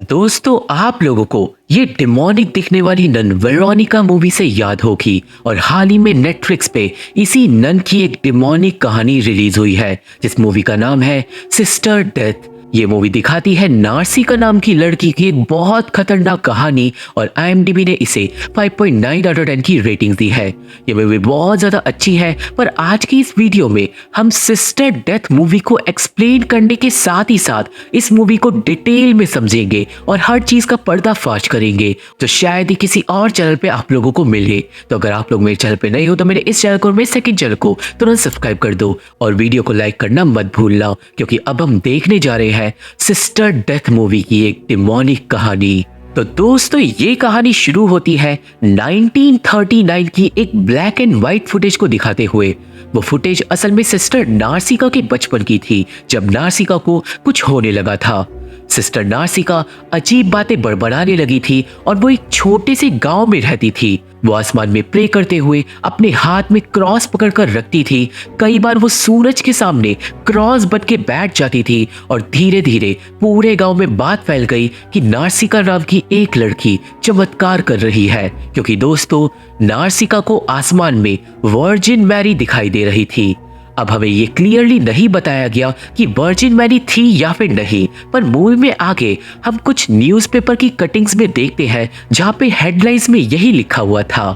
दोस्तों आप लोगों को ये डिमोनिक दिखने वाली नन वेरोनिका मूवी से याद होगी और हाल ही में नेटफ्लिक्स पे इसी नन की एक डिमोनिक कहानी रिलीज हुई है जिस मूवी का नाम है सिस्टर डेथ। ये मूवी दिखाती है नार्सिका नाम की लड़की की एक बहुत खतरनाक कहानी और IMDb ने इसे 5.9 आउट ऑफ 10 की रेटिंग दी है। ये मूवी बहुत ज़्यादा अच्छी है, पर आज की इस वीडियो में हम सिस्टर डेथ मूवी को एक्सप्लेन करने के साथ ही साथ इस मूवी को डिटेल में समझेंगे और हर चीज़ का पर्दाफाश करेंगे जो शायद ही किसी और चैनल पे आप लोगों को मिले। तो अगर आप लोग मेरे चैनल पे नहीं हो तो मेरे इस चैनल को और मेरे सेकंड चैनल को तुरंत सब्सक्राइब कर दो और वीडियो को लाइक करना मत भूलना, क्योंकि अब हम देखने जा रहे हैं सिस्टर डेथ मूवी की एक डिमोनिक कहानी। तो दोस्तों ये कहानी शुरू होती है 1939 की एक ब्लैक एंड व्हाइट फुटेज को दिखाते हुए। वो फुटेज असल में सिस्टर नार्सिका के बचपन की थी जब नार्सिका को कुछ होने लगा था। सिस्टर नार्सिका अजीब बातें बड़बड़ाने लगी थी और वो एक छोटे से गांव में रहती थी। वो आसमान में प्रे करते हुए अपने हाथ में क्रॉस पकड़कर रखती थी। कई बार वो सूरज के सामने क्रॉस बन के बैठ जाती थी और धीरे धीरे पूरे गांव में बात फैल गई कि नार्सिका नाम की एक लड़की चमत्कार कर रही है, क्योंकि दोस्तों नार्सिका को आसमान में वर्जिन मैरी दिखाई दे रही थी। अब हमें ये क्लियरली नहीं बताया गया कि वर्जिन मैरी थी या फिर नहीं, पर मूवी में आगे हम कुछ न्यूज़पेपर की कटिंग्स में देखते हैं जहां पे हेडलाइंस में यही लिखा हुआ था।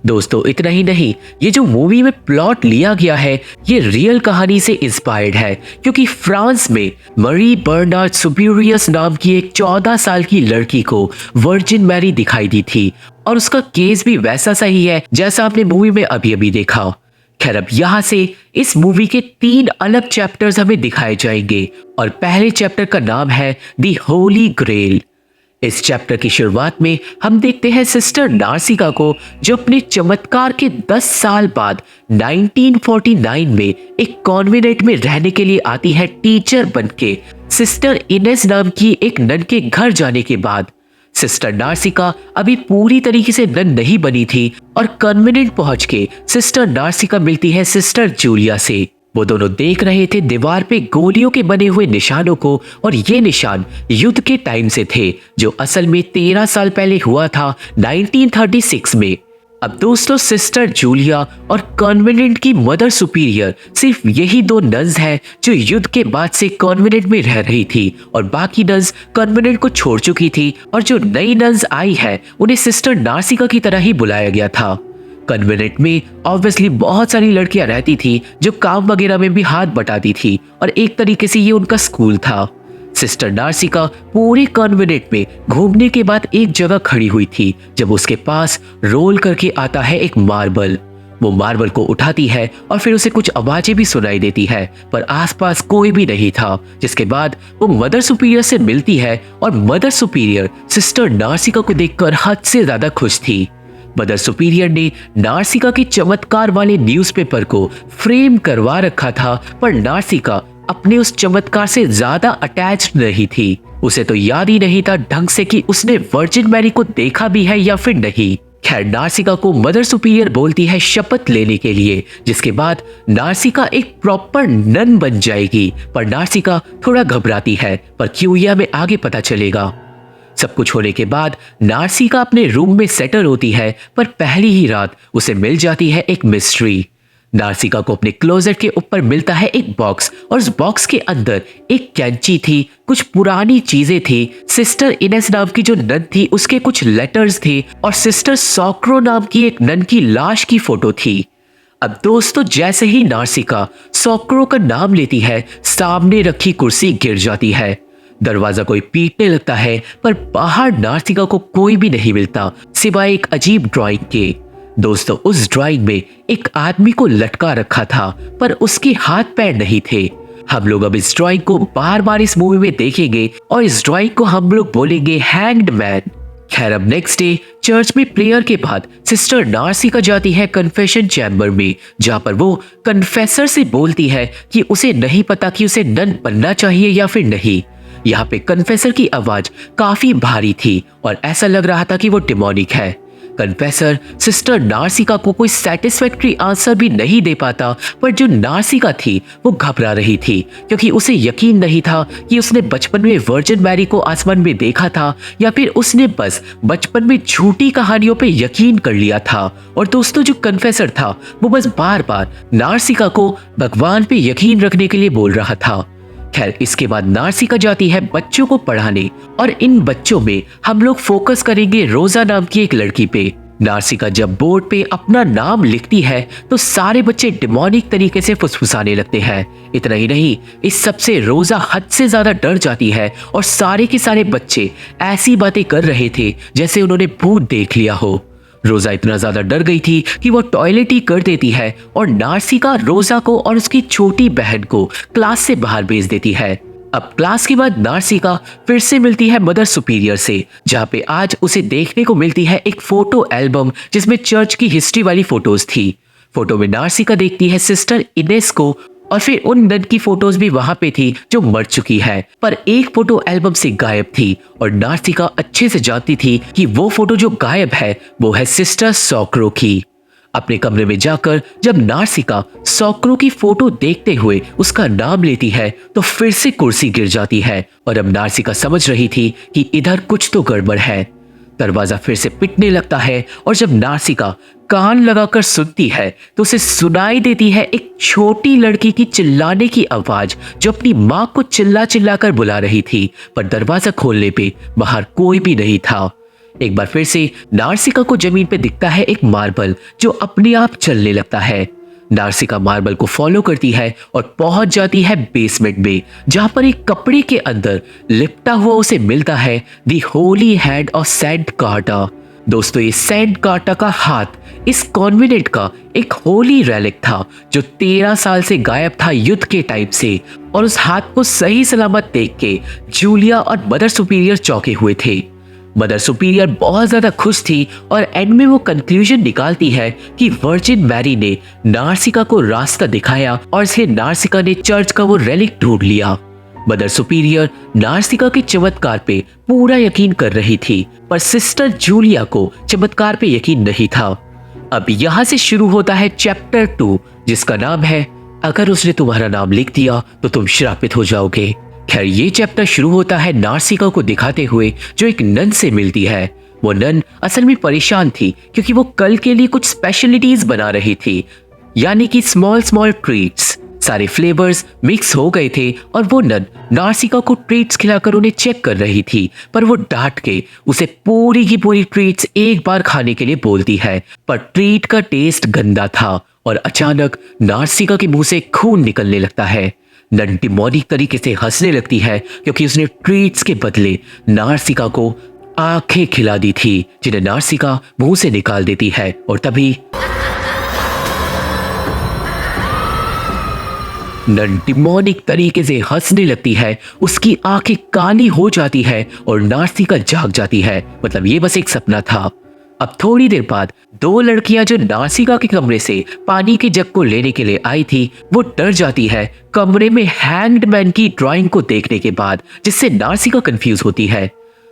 दोस्तों इतना ही नहीं, ये जो मूवी में प्लॉट लिया गया है ये रियल कहानी से इंस्पायर्ड है, क्योंकि फ्रांस में मरी बर्नार्ड सुपीरियस नाम की एक 14 साल की लड़की को वर्जिन मैरी दिखाई दी थी और उसका केस भी वैसा सही है जैसा आपने मूवी में अभी अभी देखा। खैर अब यहाँ से इस मूवी के 3 अलग चैप्टर्स हमें दिखाए जाएंगे और पहले चैप्टर का नाम है दी होली ग्रेल। इस चैप्टर की शुरुआत में हम देखते हैं सिस्टर नार्सिका को जो अपने चमत्कार के 10 साल बाद 1949 में एक कॉन्वेंट में रहने के लिए आती है टीचर बनके सिस्टर इनेस नाम की एक नन के घर जाने के बाद। सिस्टर नार्सिका अभी पूरी तरीके से नन नहीं बनी थी और कन्वेंट पहुंच के सिस्टर नार्सिका मिलती है सिस्टर जूलिया से। वो दोनों देख रहे थे दीवार पे गोलियों के बने हुए निशानों को और ये निशान युद्ध के टाइम से थे जो असल में 13 साल पहले हुआ था 1936 में। अब दोस्तों सिस्टर जूलिया और कॉन्वेंट की मदर सुपीरियर सिर्फ यही 2 नन्स हैं जो युद्ध के बाद से कॉन्वेंट में रह रही थी और बाकी नन्स कॉन्वेंट को छोड़ चुकी थी और जो नई नन्स आई है उन्हें सिस्टर नार्सिका की तरह ही बुलाया गया था। कॉन्वेंट में ऑब्वियसली बहुत सारी लड़कियां रहती थी जो काम वगैरह में भी हाथ बटाती थी और एक तरीके से ये उनका स्कूल था। सिस्टर नार्सिका पूरे कॉन्वेंट में घूमने के बाद एक जगह खड़ी हुई थी जब उसके पास रोल करके आता है एक मार्बल। वो मार्बल को उठाती है और फिर उसे कुछ आवाजें भी सुनाई देती है, पर आसपास कोई भी नहीं था। जिसके बाद वो मदर सुपीरियर से मिलती है और मदर सुपीरियर सिस्टर नार्सिका को देखकर हद से ज्यादा खुश थी। मदर सुपीरियर ने नार्सिका के चमत्कार वाले न्यूज़पेपर को फ्रेम करवा रखा था, पर नार्सिका अपने उस चमत्कार से ज्यादा अटैच नहीं थी। उसे तो याद ही नहीं था ढंग से कि उसने वर्जिन मैरी को देखा भी है या फिर नहीं। खैर नार्सिका को मदर सुपीरियर बोलती है शपथ लेने के लिए, जिसके बाद नार्सिका एक प्रॉपर नन बन जाएगी। पर नार्सिका थोड़ा घबराती है, पर क्यों यह हमें आगे पता चलेगा। सब कुछ होने के बाद नार्सिका अपने रूम में सेटल होती है, पर पहली ही रात उसे मिल जाती है एक मिस्ट्री। नार्सिका को अपने क्लोजेट के ऊपर मिलता है एक बॉक्स और उस बॉक्स के अंदर एक कैंची थी, कुछ पुरानी चीजें थी, सिस्टर इनेस नाम की जो नन थी उसके कुछ लेटर्स थे और सिस्टर सॉक्रो नाम की एक नन की लाश की फोटो थी। अब दोस्तों जैसे ही नार्सिका सॉक्रो का नाम लेती है सामने रखी कुर्सी गिर जाती है। दरवाजा कोई पीटने लगता है, पर बाहर नार्सिका को कोई भी नहीं मिलता सिवाय एक अजीब ड्राइंग के। दोस्तों उस ड्राइंग में एक आदमी को लटका रखा था, पर उसके हाथ पैर नहीं थे। हम लोग अब इस ड्राइंग को बार बार इस मूवी में देखेंगे और इस ड्राइंग को हम लोग बोलेंगे हैंग्ड मैन। खैर अब नेक्स्ट डे चर्च में प्रेयर के बाद सिस्टर नार्सिका जाती है कन्फेशन चैम्बर में, जहां पर वो कन्फेसर से बोलती है कि उसे नहीं पता कि उसे नन बनना चाहिए या फिर नहीं। यहाँ पे कन्फेसर की आवाज काफी भारी थी और ऐसा लग रहा था कि वो डिमोनिक है। कन्फेसर सिस्टर नार्सिका को कोई सेटिस्फैक्टरी आंसर भी नहीं दे पाता, पर जो नार्सिका थी वो घबरा रही थी, क्योंकि उसे यकीन नहीं था कि उसने बचपन में वर्जिन मैरी को आसमान में देखा था या फिर उसने बस बचपन में झूठी कहानियों पे यकीन कर लिया था। और दोस्तों, जो कन्फेसर था वो बस बार बार नार्सिका को भगवान पे यकीन रखने के लिए बोल रहा था। खैर, इसके बाद नार्सिका जाती है बच्चों को पढ़ाने, और इन बच्चों में हम लोग फोकस करेंगे रोजा नाम की एक लड़की पे। नार्सिका जब बोर्ड पे अपना नाम लिखती है तो सारे बच्चे डिमोनिक तरीके से फुसफुसाने लगते हैं। इतना ही नहीं, इस सब से रोजा हद से ज्यादा डर जाती है और सारे के सारे बच्चे ऐसी बातें कर रहे थे जैसे उन्होंने भूत देख लिया हो। रोजा इतना ज्यादा डर गई थी कि वो टॉयलेट ही कर देती है और नार्सिका रोजा को और उसकी छोटी बहन को क्लास से बाहर भेज देती है। अब क्लास के बाद नार्सिका फिर से मिलती है मदर सुपीरियर से, जहां पे आज उसे देखने को मिलती है एक फोटो एल्बम जिसमें चर्च की हिस्ट्री वाली फोटोज थी। फोटो में नार्सिका देखती है सिस्टर इनेस को, और फिर उन नन की फोटोज भी वहां पे थी जो मर चुकी है, पर एक फोटो एल्बम से गायब थी। और नार्सिका अच्छे से जानती थी कि वो फोटो जो गायब है वो है सिस्टर सॉक्रो की। अपने कमरे में जाकर जब नार्सिका सॉक्रो की फोटो देखते हुए उसका नाम लेती है तो फिर से कुर्सी गिर जाती है, और अब नार्सिका समझ रही थी कि इधर कुछ तो गड़बड़ है। दरवाजा फिर से पिटने लगता है, और जब नार्सिका कान लगाकर सुनती है तो उसे सुनाई देती है एक छोटी लड़की की चिल्लाने की आवाज, जो अपनी माँ को चिल्ला चिल्ला कर बुला रही थी। पर दरवाजा खोलने पे बाहर कोई भी नहीं था। एक बार फिर से नार्सिका को जमीन पे दिखता है एक मार्बल जो अपने आप चलने लगता है। नार्सिका मार्बल को फॉलो करती है और पहुंच जाती है बेसमेंट में, जहां पर एक कपड़े के अंदर लिपटा हुआ उसे मिलता है the holy hand of saint कार्टा। दोस्तों, ये सेंट कार्टा का हाथ इस कॉन्वेंट का एक होली रेलिक था जो 13 साल से गायब था युद्ध के टाइम से, और उस हाथ को सही सलामत देख के जूलिया और मदर सुपीरियर चौंके हुए थे। मदर सुपीरियर बहुत ज्यादा खुश थी और एंड में वो कंक्लूजन निकालती है कि वर्जिन मैरी ने नार्सिका को रास्ता दिखाया और इसलिए नार्सिका ने चर्च का वो रेलिक ढूंढ लिया। मदर सुपीरियर नार्सिका के चमत्कार पे पूरा यकीन कर रही थी, पर सिस्टर जूलिया को चमत्कार पे यकीन नहीं था। अब यहाँ से शुरू होता है चैप्टर 2, जिसका नाम है अगर उसने तुम्हारा नाम लिख दिया तो तुम श्रापित हो जाओगे। खैर, ये चैप्टर शुरू होता है नार्सिका को दिखाते हुए जो एक नन से मिलती है। वो नन असल में परेशान थी क्योंकि वो कल के लिए कुछ स्पेशलिटीज बना रही थी, यानी कि स्मॉल स्मॉल ट्रीट्स। सारे फ्लेवर्स मिक्स हो गए थे और वो नन नार्सिका को ट्रीट्स खिलाकर उन्हें चेक कर रही थी, पर वो डांट के उसे पूरी की पूरी ट्रीट्स एक बार खाने के लिए बोलती है। पर ट्रीट का टेस्ट गंदा था और अचानक नार्सिका के मुंह से खून निकलने लगता है। नन डिमोनिक तरीके से हंसने लगती है क्योंकि उसने ट्रीट्स के बदले नार्सिका को आंखें खिला दी थी, जिन्हें नार्सिका मुंह से निकाल देती है। और तभी नन डिमोनिक तरीके से हंसने लगती है, उसकी आंखें काली हो जाती है और नार्सिका जाग जाती है। मतलब ये बस एक सपना था। अब थोड़ी देर बाद 2 लड़कियां जो नार्सिका के कमरे से पानी के जग को लेने के लिए आई थी, वो डर जाती है कमरे में हैंग्ड मैन की ड्राइंग को देखने के बाद, जिससे नार्सिका कंफ्यूज होती है।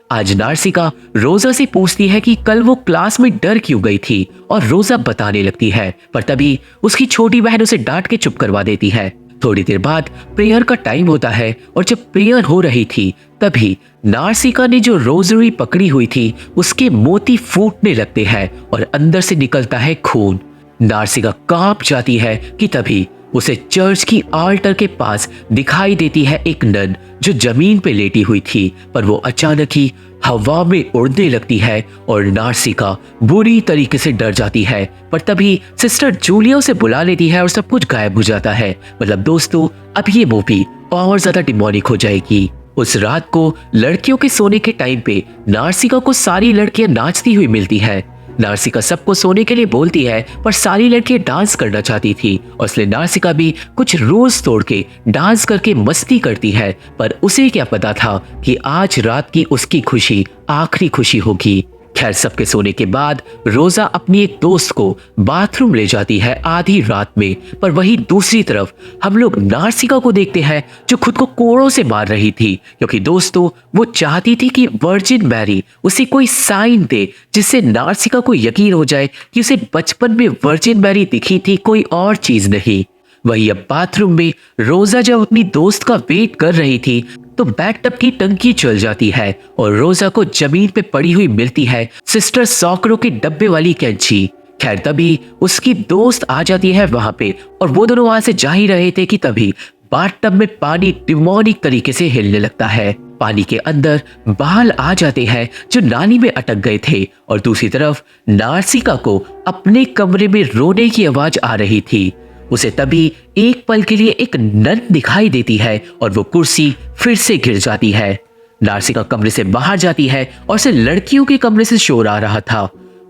आज नार्सिका रोजा से पूछती है कि कल वो क्लास में डर क्यों गई थी, और रोजा बताने लगती है, पर तभी उसकी छोटी बहन उसे डांट के चुप करवा देती है। थोड़ी देर बाद प्रेयर का टाइम होता है, और जब प्रेयर हो रही थी तभी नार्सिका ने जो रोजरी पकड़ी हुई थी उसके मोती फूटने लगते हैं और अंदर से निकलता है खून। नार्सिका कांप जाती है कि तभी उसे चर्च की आल्टर के पास दिखाई देती है एक नन जो जमीन पे लेटी हुई थी, पर वो अचानक ही हवा में उड़ने लगती है और नार्सिका बुरी तरीके से डर जाती है। पर तभी सिस्टर जूलिया उसे बुला लेती है और सब कुछ गायब हो जाता है। मतलब दोस्तों, अब ये मूवी और ज्यादा डिमोनिक हो जाएगी। उस रात को लड़कियों के सोने के टाइम पे नार्सिका को सारी लड़कियां नाचती हुई मिलती है। नार्सिका सबको सोने के लिए बोलती है, पर सारी लड़कियां डांस करना चाहती थी और इसलिए नार्सिका भी कुछ रूल्स तोड़ के डांस करके मस्ती करती है। पर उसे क्या पता था कि आज रात की उसकी खुशी आखिरी खुशी होगी। खैर, सबके सोने के बाद रोजा अपनी एक दोस्त को बाथरूम ले जाती है आधी रात में। पर वहीं दूसरी तरफ हम लोग नार्सिका को देखते हैं जो खुद को कोड़ों से मार रही थी, क्योंकि दोस्तों वो चाहती थी कि वर्जिन मैरी उसे कोई साइन दे जिससे नार्सिका को यकीन हो जाए कि उसे बचपन में वर्जिन मैरी दिखी थी, कोई और चीज नहीं। वही अब बाथरूम में रोजा जब अपनी दोस्त का वेट कर रही थी तो बैटटब की टंकी चल जाती है और रोजा को जमीन पे पड़ी हुई मिलती है सिस्टर सॉकरो के डब्बे वाली कैंची। खैर, तभी उसकी दोस्त आ जाती है वहां पे और वो दोनों वहां से जा ही रहे थे कि तभी बाथटब में पानी डिमोनिक तरीके से हिलने लगता है। पानी के अंदर बाल आ जाते हैं जो नाली में अटक गए थे और दूसरी तरफ नार्सिका को अपने कमरे में रोने की आवाज आ रही थी। उसे तभी एक पल के लिए एक नन दिखाई देती है और वो कुर्सी फिर से गिर जाती है। नार्सिका कमरे से बाहर जाती है और उसे लड़कियों के कमरे से शोर आ रहा था।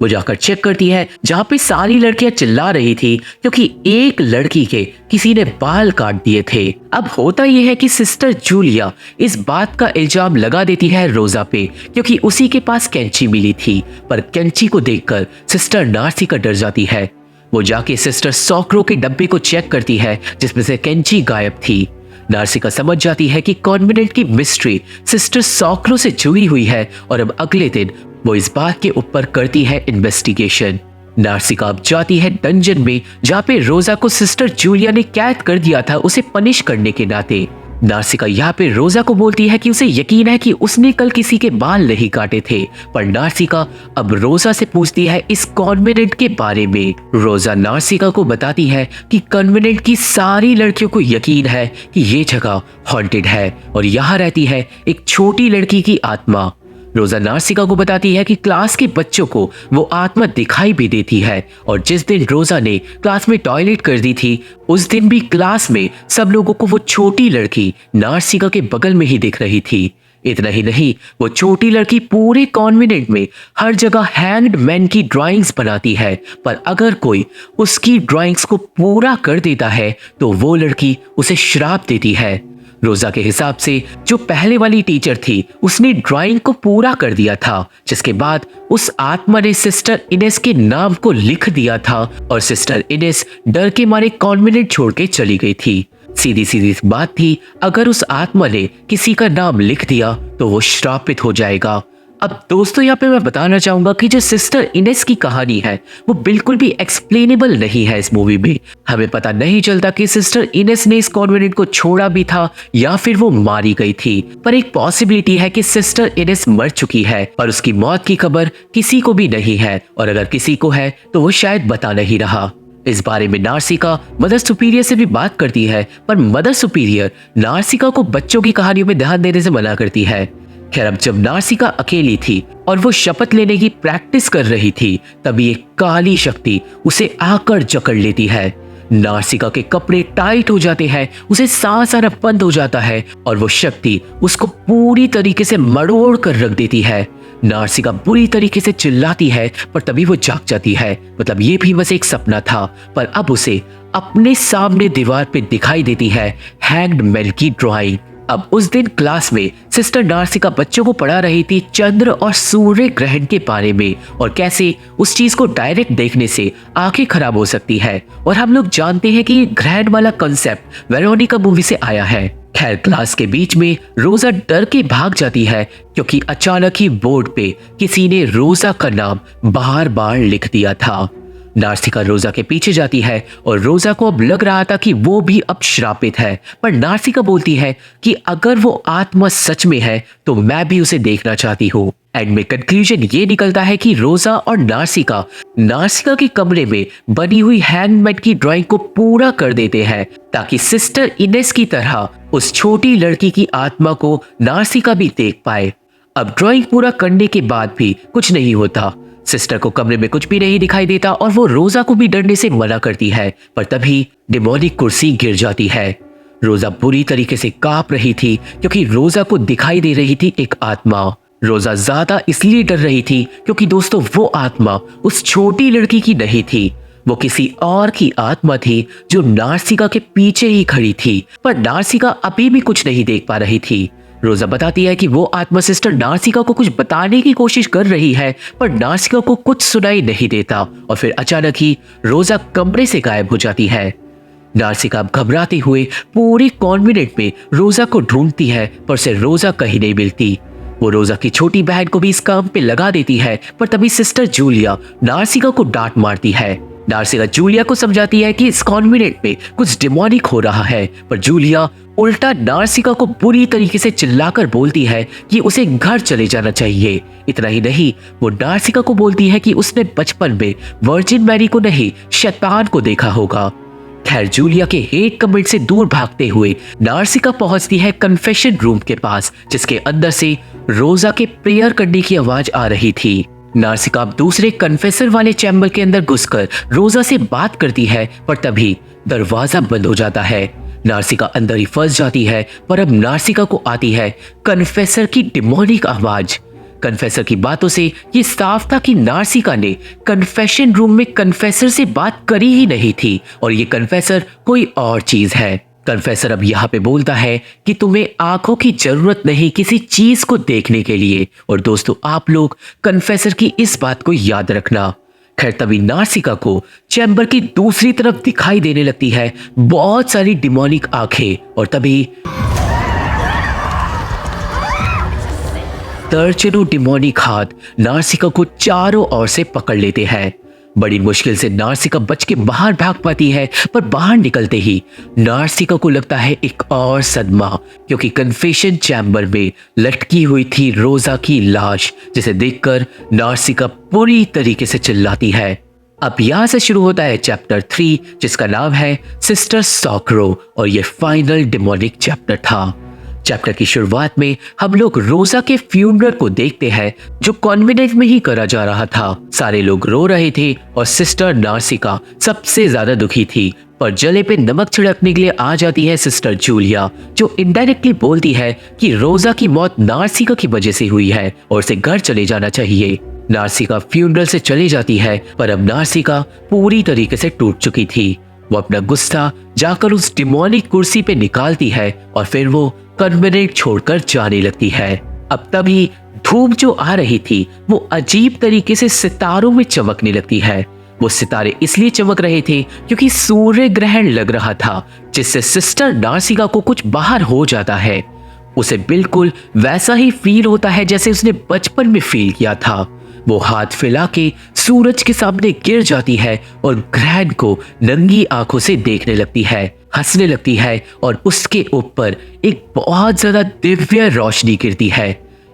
वो जाकर चेक करती है जहां पे सारी लड़कियां चिल्ला रही थी क्योंकि एक लड़की के किसी ने बाल काट दिए थे। अब होता यह है कि सिस्टर जूलिया इस बात का इल्जाम लगा देती है रोजा पे क्योंकि उसी के पास कैंची मिली थी, पर कैंची को देखकर सिस्टर नार्सिका डर जाती है। वो जाके सिस्टर सॉकरो के डब्बे को चेक करती है जिसमें से कैंची गायब थी। नार्सिका समझ जाती है कि कॉन्वेंट की मिस्ट्री सिस्टर सॉकरो से जुड़ी हुई है और अब अगले दिन वो इस बात के ऊपर करती है इन्वेस्टिगेशन। नार्सिका अब जाती है डंजन में जहाँ पे रोजा को सिस्टर जूलिया ने कैद कर दिया था उसे पनिश करने के नाते। नार्सिका यहाँ पे रोजा को बोलती है कि उसे यकीन है कि उसने कल किसी के बाल नहीं काटे थे, पर नार्सिका अब रोजा से पूछती है इस कॉन्वेंट के बारे में। रोजा नार्सिका को बताती है कि कॉन्वेंट की सारी लड़कियों को यकीन है कि ये जगह हॉन्टेड है और यहाँ रहती है एक छोटी लड़की की आत्मा। रोजा नार्सिका को बताती है कि क्लास के बच्चों को वो आत्मा दिखाई भी देती है और जिस दिन रोजा ने क्लास में टॉयलेट कर दी थी उस दिन भी क्लास में सब लोगों को वो छोटी लड़की नार्सिका के बगल में ही दिख रही थी। इतना ही नहीं, वो छोटी लड़की पूरे कॉन्वेंट में हर जगह हैंग्ड मैन की ड्राइंग्स बनाती है, पर अगर कोई उसकी ड्राइंग्स को पूरा कर देता है तो वो लड़की उसे श्राप देती है। रोजा के हिसाब से जो पहले वाली टीचर थी उसने ड्राइंग को पूरा कर दिया था, जिसके बाद उस आत्मा ने सिस्टर इनेस के नाम को लिख दिया था और सिस्टर इनेस डर के मारे कॉन्वेंट छोड़ के चली गई थी। सीधी सीधी बात थी, अगर उस आत्मा ने किसी का नाम लिख दिया तो वो श्रापित हो जाएगा। अब दोस्तों यहाँ पे मैं बताना चाहूंगा कि जो सिस्टर इनेस की कहानी है वो बिल्कुल भी एक्सप्लेनेबल नहीं है। इस मूवी में हमें पता नहीं चलता कि सिस्टर इनेस ने इस कॉन्वेंट को छोड़ा भी था या फिर वो मारी गई थी, पर एक पॉसिबिलिटी है कि सिस्टर इनेस मर चुकी है पर उसकी मौत की खबर किसी को भी नहीं है, और अगर किसी को है तो वो शायद बता नहीं रहा। इस बारे में नार्सिका मदर सुपीरियर से भी बात करती है, पर मदर सुपीरियर नार्सिका को बच्चों की कहानियों में ध्यान देने से मना करती है। खैर, अब जब नार्सिका अकेली थी और वो शपथ लेने की प्रैक्टिस कर रही थी तभी एक काली शक्ति उसे आकर जकड़ लेती है। नार्सिका के कपड़े टाइट हो जाते हैं, उसे सांस आना बंद हो जाता है और वो शक्ति उसको पूरी तरीके से मरोड़ कर रख देती है। नार्सिका बुरी तरीके से चिल्लाती है पर तभी वो जाग जाती है। मतलब ये भी बस एक सपना था, पर अब उसे अपने सामने दीवार पे दिखाई देती है हैंग्ड मैन की ड्राइंग। अब उस दिन क्लास में सिस्टर नार्सिका बच्चों को पढ़ा रही थी चंद्र और सूर्य ग्रहण के बारे में और कैसे उस चीज को डायरेक्ट देखने से आंखें खराब हो सकती है, और हम लोग जानते हैं कि ये ग्रहण वाला कॉन्सेप्ट वेरोनिका मूवी से आया है। खैर, क्लास के बीच में रोजा डर के भाग जाती है क्योंकि अचानक ही बोर्ड पे किसी ने रोजा का नाम बार बार लिख दिया था। नार्सिका रोजा के पीछे जाती है और रोजा को अब लग रहा था कि वो भी अब श्रापित है, पर नार्सिका बोलती है कि अगर वो आत्मा सच में है तो मैं भी उसे देखना चाहती हूँ। एंड में कंक्लूजन ये निकलता है कि रोजा और नार्सिका के कमरे में बनी हुई हैंगमैन की ड्राइंग को पूरा कर देते हैं ताकि सिस्टर इनेस की तरह उस छोटी लड़की की आत्मा को नार्सिका भी देख पाए। अब ड्राइंग पूरा करने के बाद भी कुछ नहीं होता। सिस्टर को कमरे में कुछ भी नहीं दिखाई देता और वो रोजा को भी डरने से मना करती है, पर तभी डिमोनिक कुर्सी गिर जाती है। रोजा बुरी तरीके से कांप रही थी क्योंकि रोजा को दिखाई दे रही थी एक आत्मा। रोजा ज्यादा इसलिए डर रही थी क्योंकि दोस्तों वो आत्मा उस छोटी लड़की की नहीं थी, वो किसी और की आत्मा थी जो नार्सिका के पीछे ही खड़ी थी, पर नार्सिका अभी भी कुछ नहीं देख पा रही थी। रोजा बताती है कि वो आत्मा सिस्टर नार्सिका को कुछ बताने की कोशिश कर रही है, पर नार्सिका को कुछ सुनाई नहीं देता और फिर अचानक ही रोजा कमरे से गायब हो जाती है। नार्सिका अब घबराते हुए पूरे कॉन्वेंट में रोजा को ढूंढती है, पर उसे रोजा कहीं नहीं मिलती। वो रोजा की छोटी बहन को भी इस काम पे लगा देती है, पर तभी सिस्टर जूलिया नार्सिका को डांट मारती है। नार्सिका जूलिया को समझाती है कि इस कॉन्वेंट में कुछ डिमोनिक हो रहा है, पर जूलिया उल्टा नार्सिका को बुरी तरीके से चिल्लाकर बोलती है कि उसे घर चले जाना चाहिए। इतना ही नहीं, वो नार्सिका को बोलती है कि उसने बचपन में वर्जिन मैरी को नहीं, शैतान को देखा होगा। खैर, जूलिया के हेट कमेंट से दूर भागते हुए नार्सिका पहुंचती है कन्फेशन रूम के पास, जिसके अंदर से रोजा के प्रेयर करने की आवाज आ रही थी। नार्सिका अब दूसरे कन्फेसर वाले चैम्बर के अंदर घुसकर रोजा से बात करती है, पर तभी दरवाजा बंद हो जाता है। नार्सिका अंदर ही फंस जाती है, पर अब नार्सिका को आती है कन्फेसर की डिमोनिक आवाज। कन्फेसर की बातों से ये साफ था कि नार्सिका ने कन्फेशन रूम में कन्फेसर से बात करी ही नहीं थी और ये कन्फेसर कोई और चीज है। कन्फेसर अब यहाँ पे बोलता है कि तुम्हें आंखों की जरूरत नहीं किसी चीज को देखने के लिए। और दोस्तों, आप लोग कन्फेसर की इस बात को याद रखना। खैर, तभी नार्सिका को चैम्बर की दूसरी तरफ दिखाई देने लगती है बहुत सारी डिमोनिक आंखें, और तभी दर्जनों डिमोनिक हाथ नार्सिका को चारों ओर से पकड़ लेते हैं। बड़ी मुश्किल से नार्सिका बच के बाहर भाग पाती है, पर बाहर निकलते ही नार्सिका को लगता है एक और सदमा, क्योंकि कन्फेशन चैम्बर में लटकी हुई थी रोजा की लाश, जिसे देखकर नार्सिका पूरी तरीके से चिल्लाती है। अब यहां से शुरू होता है चैप्टर 3, जिसका नाम है सिस्टर सॉकरो, और ये फाइनल डिमोनिक चैप्टर था। चैप्टर की शुरुआत में हम लोग रोजा के फ्यूनरल को देखते हैं, जो कॉन्वेंट में ही करा जा रहा था। सारे लोग रो रहे थे और सिस्टर नार्सिका सबसे ज्यादा दुखी थी, पर जले पे नमक छिड़कने के लिए आ जाती है सिस्टर जूलिया, जो इनडायरेक्टली बोलती है कि रोजा की मौत नार्सिका की वजह से हुई है और उसे घर चले जाना चाहिए। नार्सिका फ्यूनरल से चली जाती है, पर अब नार्सिका पूरी तरीके से टूट चुकी थी। वो अपना गुस्सा जाकर उस डिमोनिक कुर्सी पे निकालती है और फिर वो कन्वेंट छोड़कर जाने लगती है। अब तभी धूप जो आ रही थी वो अजीब तरीके से सितारों में चमकने लगती है। वो सितारे इसलिए चमक रहे थे क्योंकि सूर्य ग्रहण लग रहा था, जिससे सिस्टर नार्सिका को कुछ बाहर हो जाता है। उसे बिल्कुल वैसा ही फील होता है जैसे उसने बचपन में फील किया था। वो हाथ फैला के सूरज के सामने गिर जाती है और ग्रहण को नंगी आंखों से देखने लगती है, हंसने लगती है और उसके ऊपर एक बहुत ज्यादा दिव्य रोशनी गिरती है।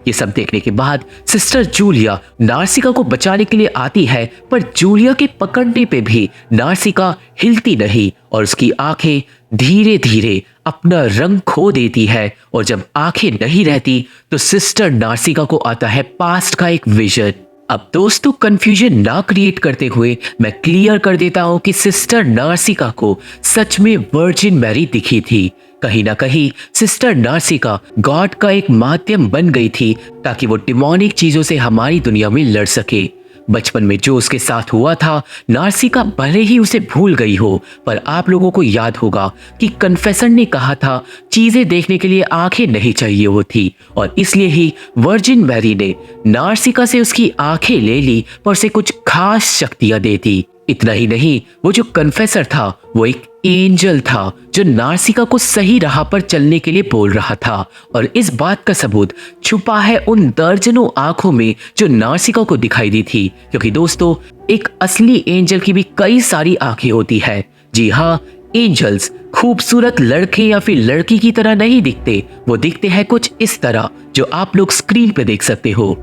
ये सब देखने के बाद सिस्टर जूलिया नार्सिका को बचाने के लिए आती है, पर जूलिया के पकड़ने पे भी नार्सिका हिलती नहीं और उसकी आंखें धीरे धीरे अपना रंग खो देती है। और जब आंखें नहीं रहती तो सिस्टर नार्सिका को आता है पास्ट का एक विजन। अब दोस्तों, कंफ्यूजन ना क्रिएट करते हुए मैं क्लियर कर देता हूं कि सिस्टर नार्सिका को सच में वर्जिन मैरी दिखी थी। कहीं ना कहीं सिस्टर नार्सिका गॉड का एक माध्यम बन गई थी, ताकि वो डिमोनिक चीजों से हमारी दुनिया में लड़ सके। बचपन में जो उसके साथ हुआ था, नार्सिका भले ही उसे भूल गई हो, पर आप लोगों को याद होगा कि कन्फेसर ने कहा था चीजें देखने के लिए आंखें नहीं चाहिए होती, और इसलिए ही वर्जिन मैरी ने नार्सिका से उसकी आंखें ले ली पर उसे कुछ खास शक्तियां दे दी। इतना ही नहीं, वो जो कन्फेसर था वो एक एंजल था जो नार्सिका को सही राह पर चलने के लिए बोल रहा था, और इस बात का सबूत छुपा है उन दर्जनों आंखों में जो नार्सिका को दिखाई दी थी। क्योंकि दोस्तों, एक असली एंजल की भी कई सारी आंखें होती है। जी हाँ, एंजल्स खूबसूरत लड़के या फिर लड़की की तरह नहीं दिखते, वो दिखते हैं कुछ इस तरह जो आप लोग स्क्रीन पे देख सकते हो।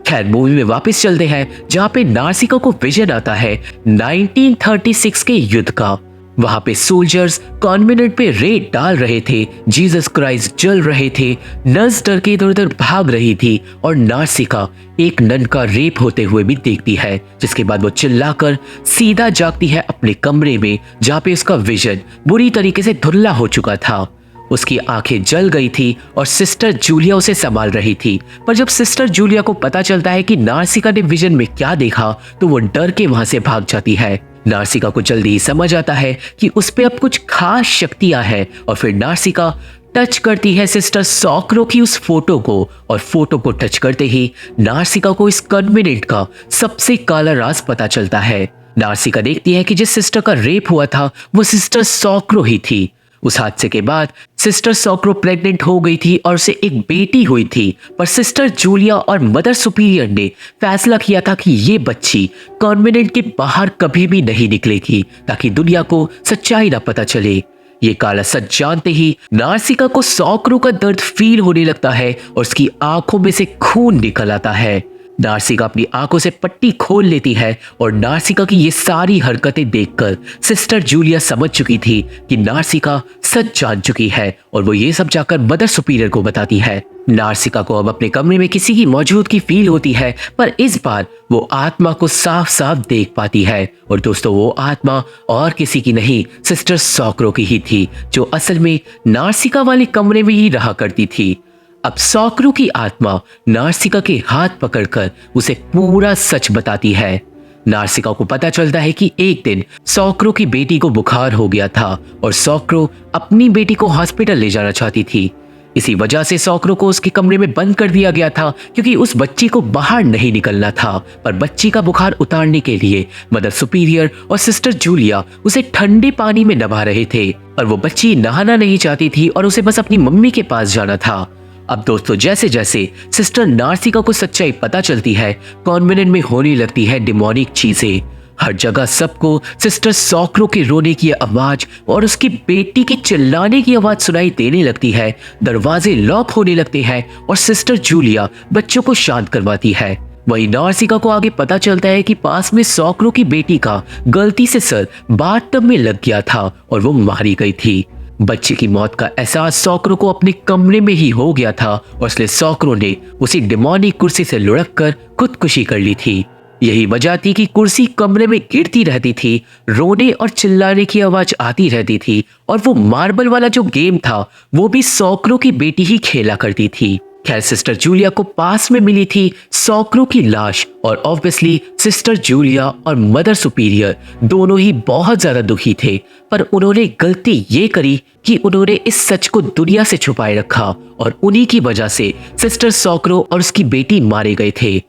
खैर, मूवी में वापस चलते हैं, जहां पे नार्सिका को विजन आता है 1936 के युद्ध का। वहां पे सोल्जर्स कॉन्वेंट पे रेड डाल रहे थे, जीसस क्राइस्ट जल रहे थे, नर्स डर के इधर उधर भाग रही थी, और नार्सिका एक नन का रेप होते हुए भी देखती है, जिसके बाद वो चिल्लाकर सीधा जागती है अपने कमरे में, जहां पे उसका विजन बुरी तरीके से धुंधला हो चुका था। उसकी आंखें जल गई थी और सिस्टर जूलिया उसे संभाल रही थी। पर जब सिस्टर जूलिया को पता चलता है कि नार्सिका ने विजन में क्या देखा, तो वो डर के वहां से भाग जाती है। नार्सिका को जल्दी ही समझ आता है कि उस पे अब कुछ खास शक्तियां हैं, और फिर नार्सिका टच करती है सिस्टर सॉक्रो की उस फोटो को, और फोटो को टच करते ही नार्सिका को इस कन्वेनेंट का सबसे काला राज पता चलता है। नार्सिका देखती है कि जिस सिस्टर का रेप हुआ था वो सिस्टर सॉक्रो ही थी। उस हादसे के बाद सिस्टर सॉक्रो प्रेग्नेंट हो गई थी और उसे एक बेटी हुई थी, पर सिस्टर जूलिया और मदर सुपीरियर ने फैसला किया था कि ये बच्ची कॉन्वेंट के बाहर कभी भी नहीं निकलेगी, ताकि दुनिया को सच्चाई ना पता चले। ये काला सच जानते ही नार्सिका को सॉक्रो का दर्द फील होने लगता है और उसकी आंखों में से खून निकल आता है। नार्सिका अपनी आंखों से पट्टी खोल लेती है और नार्सिका की ये सारी हरकतें देखकर सिस्टर जूलिया समझ चुकी थी कि नार्सिका सच जान चुकी है, और वो ये सब जाकर मदर सुपीरियर को बताती है। नार्सिका को अब अपने कमरे में किसी की मौजूदगी फील होती है, पर इस बार वो आत्मा को साफ साफ देख पाती है। और दोस्तों, वो आत्मा और किसी की नहीं, सिस्टर सॉक्रो की ही थी, जो असल में नार्सिका वाले कमरे में ही रहा करती थी। अब सॉक्रो की आत्मा नार्सिका के हाथ पकड़कर उसे पूरा सच बताती है। नार्सिका को पता चलता है कि एक दिन सॉक्रो की बेटी को बुखार हो गया था और सॉक्रो अपनी बेटी को हॉस्पिटल ले जाना चाहती थी। इसी वजह से सॉक्रो को उसके कमरे में बंद कर दिया गया था, क्योंकि उस बच्ची को बाहर नहीं निकलना था। पर बच्ची का बुखार उतारने के लिए मदर सुपीरियर और सिस्टर जूलिया उसे ठंडे पानी में नभा रहे थे, और वो बच्ची नहाना नहीं चाहती थी और उसे बस अपनी मम्मी के पास जाना था। अब दोस्तों, जैसे जैसे सिस्टर नार्सिका को सच्चाई पता चलती है, कॉन्वेंट में होने लगती है डिमोनिक चीजें। हर जगह सबको सिस्टर सॉक्रो के रोने की आवाज और उसकी बेटी के चिल्लाने की आवाज सुनाई देने लगती है। दरवाजे लॉक होने लगते हैं और सिस्टर जूलिया बच्चों को शांत करवाती है। वहीं नार्सिका को आगे पता चलता है कि पास में सॉक्रो की बेटी का गलती से सर बाथटब में लग गया था और वो मारी गई थी। बच्चे की मौत का एहसास सॉक्रो को अपने कमरे में ही हो गया था, और इसलिए सॉक्रो ने उसी डिमोनिक कुर्सी से लुढ़क कर खुदकुशी कर ली थी। यही वजह थी कि कुर्सी कमरे में गिरती रहती थी, रोने और चिल्लाने की आवाज आती रहती थी, और वो मार्बल वाला जो गेम था वो भी सॉक्रो की बेटी ही खेला करती थी। खैर, सिस्टर जूलिया को पास में मिली थी सॉक्रो की लाश, और ऑब्वियसली सिस्टर जूलिया और मदर सुपीरियर दोनों ही बहुत ज्यादा दुखी थे। पर उन्होंने गलती ये करी कि उन्होंने इस सच को दुनिया से छुपाए रखा, और उन्हीं की वजह से सिस्टर सॉक्रो और उसकी बेटी मारे गए थे।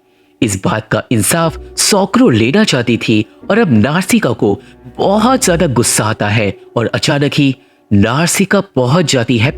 इस बात का इंसाफ सॉक्रो लेना चाहती थी, और अब नार्सिका को बहुत ज्यादा गुस्सा आता है, और अचानक ही नार्सिका पहुंच जाती है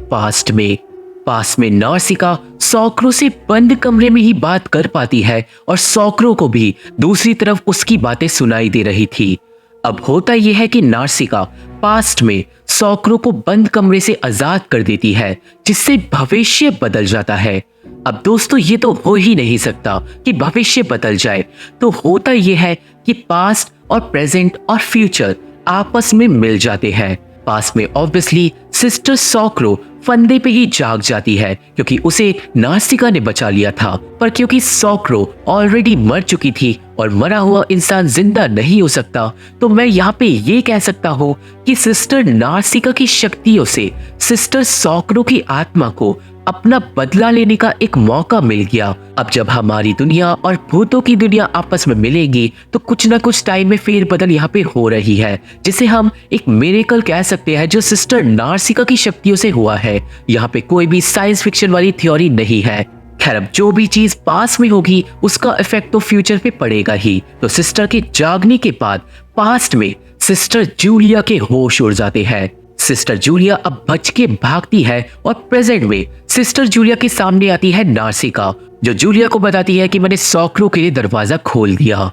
पास में नार्सिका सॉक्रो से बंद कमरे में ही बात कर पाती है, और सॉक्रो को भी दूसरी तरफ उसकी बातें सुनाई दे रही थी। अब होता यह है कि नार्सिका पास्ट में सॉक्रो को बंद कमरे से आजाद कर देती है, जिससे भविष्य बदल जाता है। अब दोस्तों, ये तो हो ही नहीं सकता कि भविष्य बदल जाए। तो होता यह है कि पास्ट और प्रेजेंट और फ्यूचर आपस में मिल जाते हैं। पास में ऑब्वियसली सिस्टर सॉक्रो फंदे पे ही जाग जाती है, क्योंकि उसे नार्सिका ने बचा लिया था। पर क्योंकि सॉक्रो ऑलरेडी मर चुकी थी और मरा हुआ इंसान जिंदा नहीं हो सकता, तो मैं यहाँ पे ये कह सकता हूँ कि सिस्टर नार्सिका की शक्तियों से सिस्टर सॉक्रो की आत्मा को अपना बदला लेने का एक मौका मिल गया। अब जब हमारी दुनिया और भूतों की दुनिया आपस में मिलेगी, तो कुछ ना कुछ टाइम में फेरबदल यहाँ पे हो रही है, जिसे हम एक मिरेकल कह सकते हैं, जो सिस्टर नार्सिका की शक्तियों से हुआ है। यहाँ पे कोई भी साइंस फिक्शन वाली थ्योरी नहीं है। खैर, अब जो भी चीज पास में होगी उसका इफेक्ट तो फ्यूचर पे पड़ेगा ही। तो सिस्टर के जागने के बाद पास्ट में सिस्टर जूलिया के होश उड़ जाते हैं। सिस्टर जूलिया अब बच के भागती है, और प्रेजेंट में सिस्टर जूलिया के सामने आती है नार्सिका, जो जूलिया को बताती है कि मैंने सॉक्रो के लिए दरवाजा खोल दिया।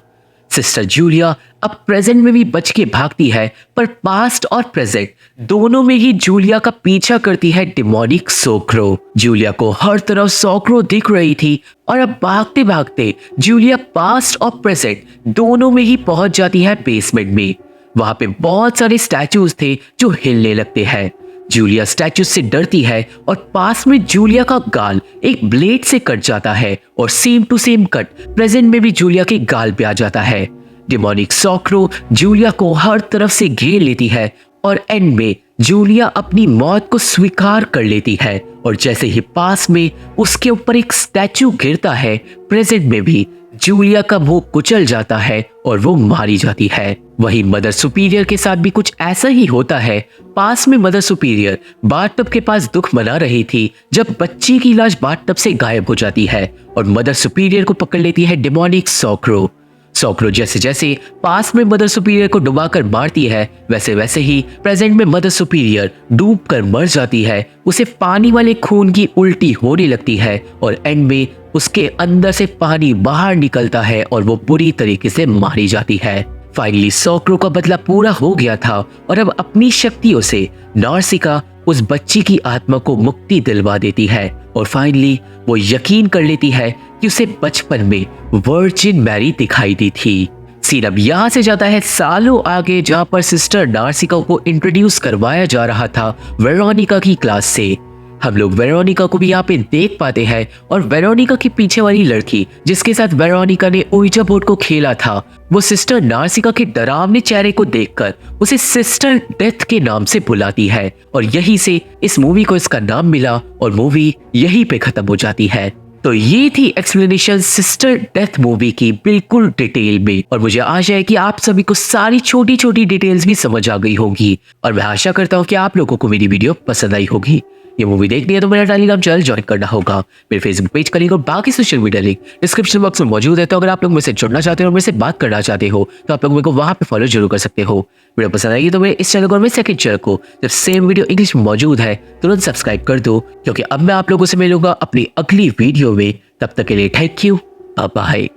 सिस्टर जूलिया अब प्रेजेंट में भी बच के भागती है, पर पास्ट और प्रेजेंट दोनों में ही जूलिया का पीछा करती है डिमोनिक सॉक्रो। जूलिया को हर तरफ सॉक्रो दिख रही थी, और अब भागते भागते जूलिया पास्ट और प्रेजेंट दोनों में ही पहुंच जाती है बेसमेंट में। वहां पे बहुत सारे स्टैचूज थे जो हिलने लगते हैं। जूलिया स्टैचू से डरती है, और पास में जूलिया का गाल एक ब्लेड से कट जाता है, और same to same cut present में भी जूलिया के गाल पे आ जाता है। डिमोनिक सॉक्रो जूलिया को हर तरफ से घेर लेती है, और एंड में जूलिया अपनी मौत को स्वीकार कर लेती है। और जैसे ही पास में उसके ऊपर एक स्टैचू गिरता है, प्रेजेंट में भी जूलिया का मुंह कुचल जाता है और वो मारी जाती है। वहीं मदर सुपीरियर के साथ भी कुछ ऐसा ही होता है। पास में मदर सुपीरियर बाथटब के पास दुख मना रही थी जब बच्ची की लाश बाथटब से गायब हो जाती है और मदर सुपीरियर को पकड़ लेती है डेमोनिक सॉक्रो। सॉक्रो जैसे जैसे पास में मदर सुपीरियर को डुबाकर मारती है, वैसे वैसे ही प्रेजेंट में मदर सुपीरियर डूबकर मर जाती है। उसे पानी वाले खून की उल्टी होने लगती है और एंड में उसके अंदर से पानी बाहर निकलता है और वो बुरी तरीके से मारी जाती है। फाइनली सॉक्रो का बदला पूरा हो गया था और अब अपनी शक्तियों से नार्सिका उस बच्ची की आत्मा को मुक्ति दिलवा देती है और फाइनली वो यकीन कर लेती है कि उसे बचपन में वर्जिन मैरी दिखाई दी थी। सीन अब यहाँ से जाता है सालों आगे, जहाँ पर सिस्टर नार्सिका को इंट्रोड्यूस करवाया जा रहा था वेरोनिका की क्लास से। हम लोग वेरोनिका को भी यहाँ पे देख पाते हैं और वेरोनिका के पीछे वाली लड़की जिसके साथ वेरोनिका ने ओइजा बोर्ड को खेला था, वो सिस्टर नार्सिका के डरावने चेहरे को देखकर उसे सिस्टर डेथ के नाम से बुलाती है और यहीं से इस मूवी को इसका नाम मिला और मूवी यहीं पे खत्म हो जाती है। तो ये थी एक्सप्लेनेशन सिस्टर डेथ मूवी की बिल्कुल डिटेल में और मुझे आशा है कि आप सभी को सारी छोटी छोटी डिटेल्स भी समझ आ गई होंगी और मैं आशा करता हूँ कि आप लोगों को मेरी वीडियो पसंद आई होगी। ये मूवी देखनी है तो मेरा टेलीग्राम चैनल ज्वाइन करना होगा, मेरे फेसबुक पेज का लिंक और बाकी social media link description box में मौजूद है। तो अगर आप लोग मुझसे जुड़ना चाहते हो और मेरे से बात करना चाहते हो तो आप लोग मेरे को वहां पे फॉलो जरूर कर सकते हो। वीडियो पसंद आएगी तो मेरे इस चैनल को और मेरे सेकंड चैनल को जब सेम वीडियो इंग्लिश में मौजूद है तुरंत सब्सक्राइब कर दो, क्योंकि अब मैं आप लोगों से मिलूंगा अपनी अगली वीडियो में। तब तक के लिए थैंक यू, बाय।